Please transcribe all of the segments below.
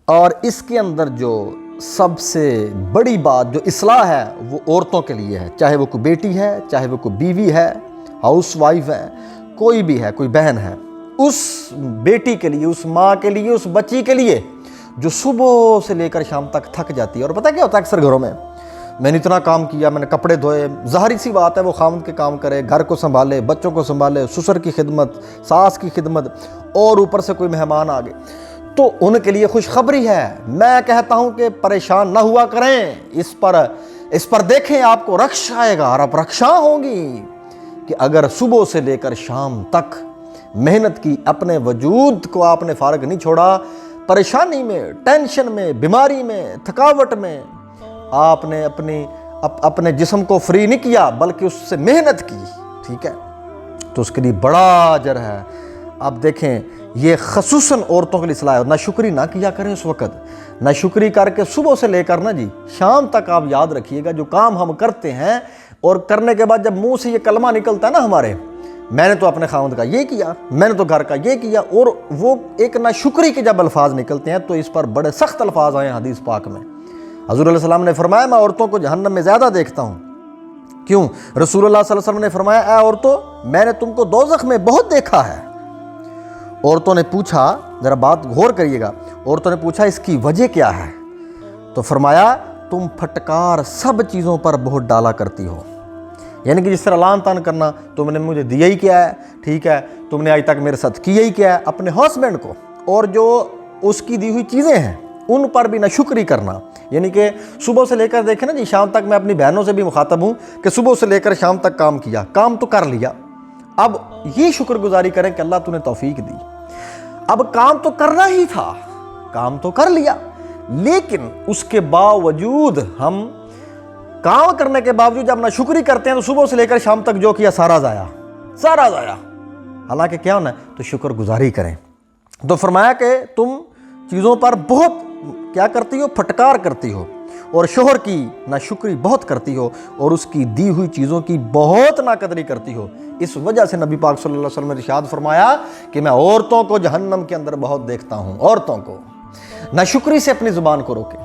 اور اس کے اندر جو سب سے بڑی بات جو اصلاح ہے وہ عورتوں کے لیے ہے، چاہے وہ کوئی بیٹی ہے، چاہے وہ کوئی بیوی ہے، ہاؤس وائف ہے، کوئی بھی ہے، کوئی بہن ہے، اس بیٹی کے لیے، اس ماں کے لیے، اس بچی کے لیے جو صبح سے لے کر شام تک تھک جاتی ہے۔ اور پتہ کیا ہوتا ہے اکثر گھروں میں نے اتنا کام کیا، میں نے کپڑے دھوئے، ظاہری سی بات ہے وہ خاوند کے کام کرے، گھر کو سنبھالے، بچوں کو سنبھالے، سسر کی خدمت، ساس کی خدمت، اور اوپر سے کوئی مہمان آ گئے، تو ان کے لیے خوشخبری ہے۔ میں کہتا ہوں کہ پریشان نہ ہوا کریں، اس پر دیکھیں آپ کو رکش آئے گا اور آپ رکشاں ہوں گی کہ اگر صبح سے لے کر شام تک محنت کی، اپنے وجود کو آپ نے فارغ نہیں چھوڑا، پریشانی میں، ٹینشن میں، بیماری میں، تھکاوٹ میں آپ نے اپنے جسم کو فری نہیں کیا بلکہ اس سے محنت کی، ٹھیک ہے، تو اس کے لیے بڑا اجر ہے۔ اب دیکھیں یہ خصوصاً عورتوں کے لیے اصلاح ہے، نہ شکری نہ کیا کریں اس وقت، نہ شکری کر کے صبح سے لے کر نا جی شام تک آپ یاد رکھیے گا جو کام ہم کرتے ہیں اور کرنے کے بعد جب منہ سے یہ کلمہ نکلتا ہے نا ہمارے، میں نے تو اپنے خاوند کا یہ کیا، میں نے تو گھر کا یہ کیا، اور وہ ایک نہ شکری کے جب الفاظ نکلتے ہیں تو اس پر بڑے سخت الفاظ آئے ہیں حدیث پاک میں۔ حضور علیہ السلام نے فرمایا میں عورتوں کو جہنم میں زیادہ دیکھتا ہوں۔ کیوں؟ رسول اللہ صلی اللہ علیہ وسلم نے فرمایا اے عورتوں میں نے تم کو دوزخ میں بہت دیکھا ہے۔ عورتوں نے پوچھا، ذرا بات غور کریے گا، عورتوں نے پوچھا اس کی وجہ کیا ہے؟ تو فرمایا تم پھٹکار سب چیزوں پر بہت ڈالا کرتی ہو، یعنی کہ جس طرح لان تان کرنا، تم نے مجھے دیا ہی کیا ہے، ٹھیک ہے، تم نے آج تک میرے ساتھ کیا ہی کیا ہے، اپنے ہسبینڈ کو، اور جو اس کی دی ہوئی چیزیں ہیں ان پر بھی نہ شکری کرنا، یعنی کہ صبح سے لے کر دیکھیں نا جی شام تک، میں اپنی بہنوں سے بھی مخاطب ہوں کہ صبح سے لے کر شام تک کام کیا، کام تو کر لیا، اب یہ شکر گزاری کریں کہ اللہ تو نے توفیق دی، اب کام تو کرنا ہی تھا، کام تو کر لیا، لیکن اس کے باوجود ہم کام کرنے کے باوجود جب نہ شکری کرتے ہیں تو صبح سے لے کر شام تک جو کیا سارا ضائع، سارا ضائع، حالانکہ کیا ہونا ہے تو شکر گزاری کریں۔ تو فرمایا کہ تم چیزوں پر بہت کیا کرتی ہو، پھٹکار کرتی ہو، اور شوہر کی نہ شکری بہت کرتی ہو، اور اس کی دی ہوئی چیزوں کی بہت ناقدری کرتی ہو۔ اس وجہ سے نبی پاک صلی اللہ علیہ وسلم نے ارشاد فرمایا کہ میں عورتوں کو جہنم کے اندر بہت دیکھتا ہوں۔ عورتوں کو نہ شکری سے اپنی زبان کو روکیں،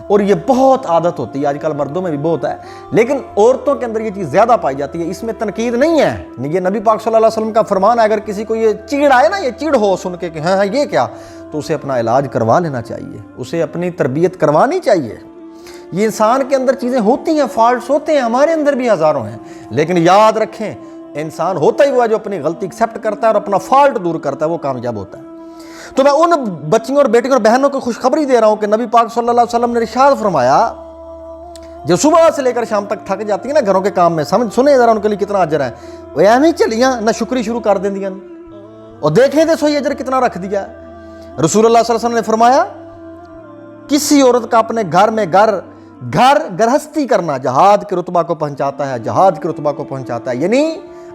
اور یہ بہت عادت ہوتی ہے، آج کل مردوں میں بھی بہت ہے، لیکن عورتوں کے اندر یہ چیز زیادہ پائی جاتی ہے۔ اس میں تنقید نہیں ہے، یہ نبی پاک صلی اللہ علیہ وسلم کا فرمان ہے، اگر کسی کو یہ چیڑ آئے نا، یہ چیڑ ہو سن کے کہ ہاں یہ کیا، تو اسے اپنا علاج کروا لینا چاہیے، اسے اپنی تربیت کروانی چاہیے۔ یہ انسان کے اندر چیزیں ہوتی ہیں، فالٹس ہوتے ہیں، ہمارے اندر بھی ہزاروں ہیں، لیکن یاد رکھیں انسان ہوتا ہی ہوا جو اپنی غلطی ایکسیپٹ کرتا ہے اور اپنا فالٹ دور کرتا ہے، وہ کامیاب ہوتا ہے۔ تو میں ان بچیوں اور بیٹیوں اور بہنوں کو خوشخبری دے رہا ہوں کہ نبی پاک صلی اللہ علیہ وسلم نے ارشاد فرمایا جو صبح سے لے کر شام تک تھک جاتی ہیں نا گھروں کے کام میں، سنیں ذرا ان کے لیے کتنا اجر ہے، وہ ایویں ہی چلیاں نہ شکری شروع کر دیں، اور دیکھیں دے سوئی اجر کتنا رکھ دیا۔ رسول اللہ صلی اللہ علیہ وسلم نے فرمایا کسی عورت کا اپنے گھر میں گرہستی کرنا جہاد کے رتبہ کو پہنچاتا ہے، جہاد کے رتبہ کو پہنچاتا ہے۔ یعنی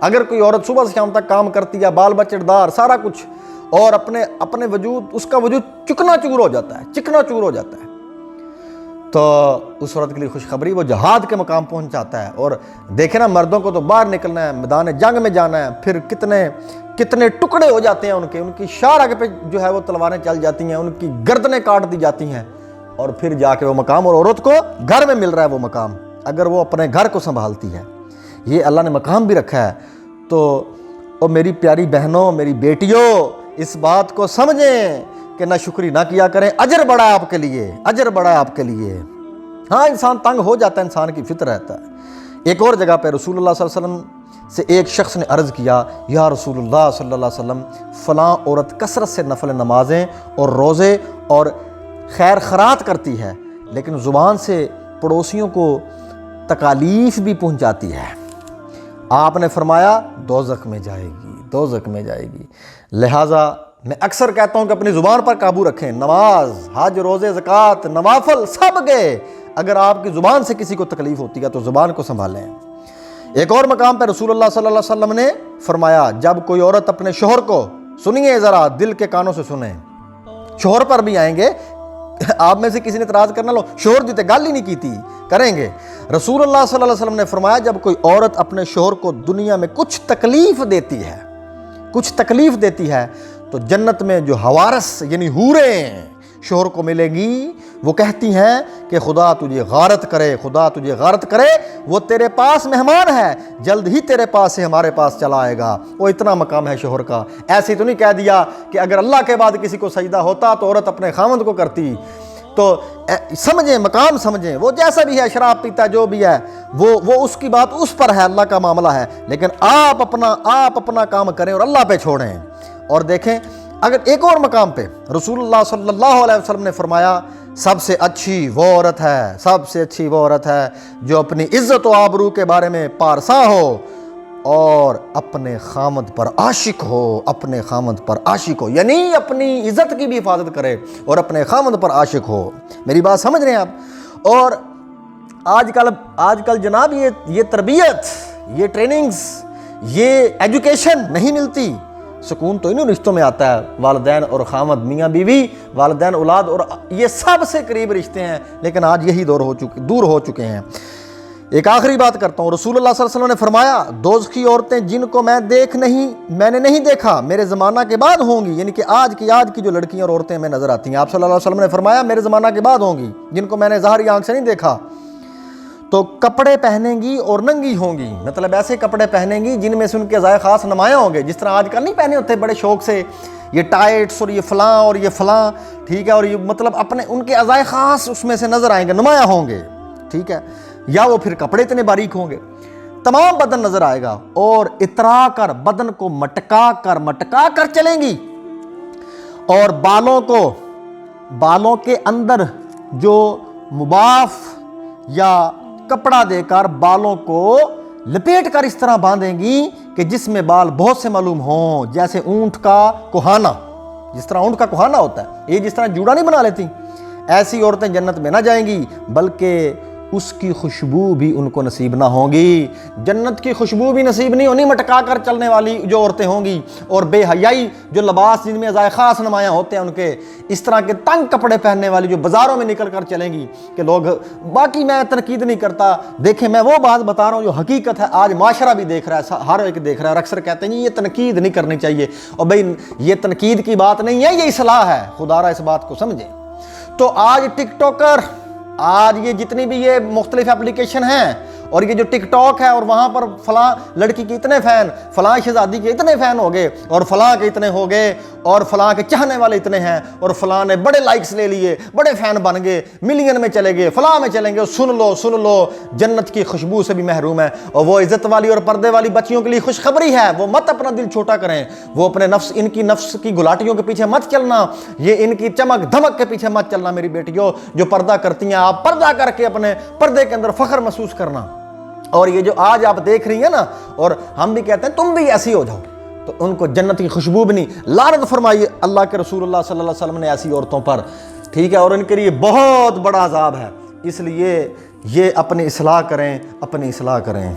اگر کوئی عورت صبح سے شام تک کام کرتی ہے، بال بچے دار سارا کچھ، اور اپنے وجود، اس کا وجود چکنا چور ہو جاتا ہے، چکنا چور ہو جاتا ہے، تو اس عورت کے لیے خوشخبری، وہ جہاد کے مقام پہنچ جاتا ہے۔ اور دیکھیں نا مردوں کو تو باہر نکلنا ہے، میدان جنگ میں جانا ہے، پھر کتنے ٹکڑے ہو جاتے ہیں ان کی شارع پہ جو ہے وہ تلواریں چل جاتی ہیں، ان کی گردنیں کاٹ دی جاتی ہیں، اور پھر جا کے وہ مقام، اور عورت کو گھر میں مل رہا ہے وہ مقام اگر وہ اپنے گھر کو سنبھالتی ہے، یہ اللہ نے مقام بھی رکھا ہے۔ تو اور میری پیاری بہنوں، میری بیٹیوں، اس بات کو سمجھیں کہ نہ شکری نہ کیا کریں، اجر بڑا ہے آپ کے لیے، اجر بڑا ہے آپ کے لیے۔ ہاں انسان تنگ ہو جاتا ہے، انسان کی فطر رہتا ہے۔ ایک اور جگہ پہ رسول اللہ صلی اللہ علیہ وسلم سے ایک شخص نے عرض کیا یا رسول اللہ صلی اللہ علیہ وسلم فلاں عورت کثرت سے نفل نمازیں اور روزے اور خیر خیرات کرتی ہے، لیکن زبان سے پڑوسیوں کو تکالیف بھی پہنچاتی ہے۔ آپ نے فرمایا دوزخ میں جائے گی، دوزخ میں جائے گی۔ لہٰذا میں اکثر کہتا ہوں کہ اپنی زبان پر قابو رکھیں، نماز، حج، روزے، زکوٰۃ، نوافل سب گئے، اگر آپ کی زبان سے کسی کو تکلیف ہوتی ہے تو زبان کو سنبھالیں۔ ایک اور مقام پہ رسول اللہ صلی اللہ علیہ وسلم نے فرمایا جب کوئی عورت اپنے شوہر کو، سنیے ذرا دل کے کانوں سے سنیں، شوہر پر بھی آئیں گے، آپ میں سے کسی نے اعتراض کرنا لو شوہر دیتے گل ہی نہیں کی تھی، کریں گے۔ رسول اللہ صلی اللہ علیہ وسلم نے فرمایا جب کوئی عورت اپنے شوہر کو دنیا میں کچھ تکلیف دیتی ہے تو جنت میں جو حوارث یعنی حوریں شوہر کو ملے گی وہ کہتی ہیں کہ خدا تجھے غارت کرے، خدا تجھے غارت کرے، وہ تیرے پاس مہمان ہے، جلد ہی تیرے پاس سے ہمارے پاس چلا آئے گا۔ وہ اتنا مقام ہے شوہر کا۔ ایسے تو نہیں کہہ دیا کہ اگر اللہ کے بعد کسی کو سجدہ ہوتا تو عورت اپنے خامند کو کرتی۔ تو سمجھیں، مقام سمجھیں، وہ جیسا بھی ہے، شراب پیتا جو بھی ہے، وہ اس کی بات اس پر ہے، اللہ کا معاملہ ہے، لیکن آپ اپنا کام کریں اور اللہ پہ چھوڑیں۔ اور دیکھیں اگر ایک اور مقام پہ رسول اللہ صلی اللہ علیہ وسلم نے فرمایا سب سے اچھی وہ عورت ہے، سب سے اچھی وہ عورت ہے جو اپنی عزت و آبرو کے بارے میں پارسا ہو اور اپنے خامد پر عاشق ہو، اپنے خامد پر عاشق ہو، یعنی اپنی عزت کی بھی حفاظت کرے اور اپنے خامد پر عاشق ہو۔ میری بات سمجھ رہے ہیں آپ؟ اور آج کل جناب یہ تربیت، یہ ٹریننگز، یہ ایجوکیشن نہیں ملتی۔ سکون تو انہوں رشتوں میں آتا ہے، والدین اور خامد، میاں بیوی، والدین اولاد، اور یہ سب سے قریب رشتے ہیں، لیکن آج یہی دور ہو چکے ہیں۔ ایک آخری بات کرتا ہوں، رسول اللہ صلی اللہ علیہ وسلم نے فرمایا دوزخی عورتیں جن کو میں نے نہیں دیکھا میرے زمانہ کے بعد ہوں گی، یعنی کہ آج کی جو لڑکیاں اور عورتیں میں نظر آتی ہیں، آپ صلی اللہ علیہ وسلم نے فرمایا میرے زمانہ کے بعد ہوں گی جن کو میں نے ظاہری آنکھ سے نہیں دیکھا، تو کپڑے پہنیں گی اور ننگی ہوں گی، مطلب ایسے کپڑے پہنیں گی جن میں سے ان کے ذائقہ خاص نمایاں ہوں گے، جس طرح آج کل نہیں پہنے ہوتے بڑے شوق سے یہ ٹائٹس اور یہ فلاں اور یہ فلاں، ٹھیک ہے، اور یہ مطلب اپنے ان کے ذائقہ خاص اس میں سے نظر آئیں گے، نمایاں ہوں گے، ٹھیک ہے، یا وہ پھر کپڑے اتنے باریک ہوں گے، تمام بدن نظر آئے گا، اور اترا کر بدن کو مٹکا کر چلیں گی، اور بالوں کے اندر جو مباف یا کپڑا دے کر بالوں کو لپیٹ کر اس طرح باندھیں گی کہ جس میں بال بہت سے معلوم ہوں، جیسے اونٹ کا کوہانا، جس طرح اونٹ کا کوہانا ہوتا ہے، یہ جس طرح جوڑا نہیں بنا لیتی، ایسی عورتیں جنت میں نہ جائیں گی بلکہ اس کی خوشبو بھی ان کو نصیب نہ ہوگی۔ جنت کی خوشبو بھی نصیب نہیں ہونی مٹکا کر چلنے والی جو عورتیں ہوں گی، اور بے حیائی جو لباس جن میں ذائقہ خاص نمایاں ہوتے ہیں ان کے، اس طرح کے تنگ کپڑے پہننے والی جو بازاروں میں نکل کر چلیں گی کہ لوگ، باقی میں تنقید نہیں کرتا، دیکھیں میں وہ بات بتا رہا ہوں جو حقیقت ہے، آج معاشرہ بھی دیکھ رہا ہے، ہر ایک دیکھ رہا ہے، اور اکثر کہتے ہیں یہ تنقید نہیں کرنی چاہیے، اور بھائی یہ تنقید کی بات نہیں ہے، یہ اصلاح ہے، خدا را اس بات کو سمجھیں۔ تو آج ٹک ٹاکر، آج یہ جتنی بھی یہ مختلف اپلیکیشن ہیں، اور یہ جو ٹک ٹاک ہے، اور وہاں پر فلاں لڑکی کے اتنے فین، فلاں شہزادی کے اتنے فین ہو گئے، اور فلاں کے اتنے ہو گئے، اور فلاں کے چاہنے والے اتنے ہیں، اور فلاں نے بڑے لائکس لے لیے، بڑے فین بن گئے، ملین میں چلے گئے، فلاں میں چلیں گے، سن لو جنت کی خوشبو سے بھی محروم ہے۔ اور وہ عزت والی اور پردے والی بچیوں کے لیے خوشخبری ہے، وہ مت اپنا دل چھوٹا کریں، وہ اپنے ان کی نفس کی گلاٹیوں کے پیچھے مت چلنا، یہ ان کی چمک دھمک کے پیچھے مت چلنا میری بیٹیوں، جو پردہ کرتی ہیں آپ پردہ کر کے اپنے پردے کے اندر فخر محسوس کرنا۔ اور یہ جو آج آپ دیکھ رہی ہیں نا، اور ہم بھی کہتے ہیں تم بھی ایسی ہو جاؤ، تو ان کو جنت کی خوشبو بھی نہیں، لعنت فرمائی اللہ کے رسول اللہ صلی اللہ علیہ وسلم نے ایسی عورتوں پر، ٹھیک ہے، اور ان کے لیے بہت بڑا عذاب ہے۔ اس لیے یہ اپنی اصلاح کریں، اپنی اصلاح کریں۔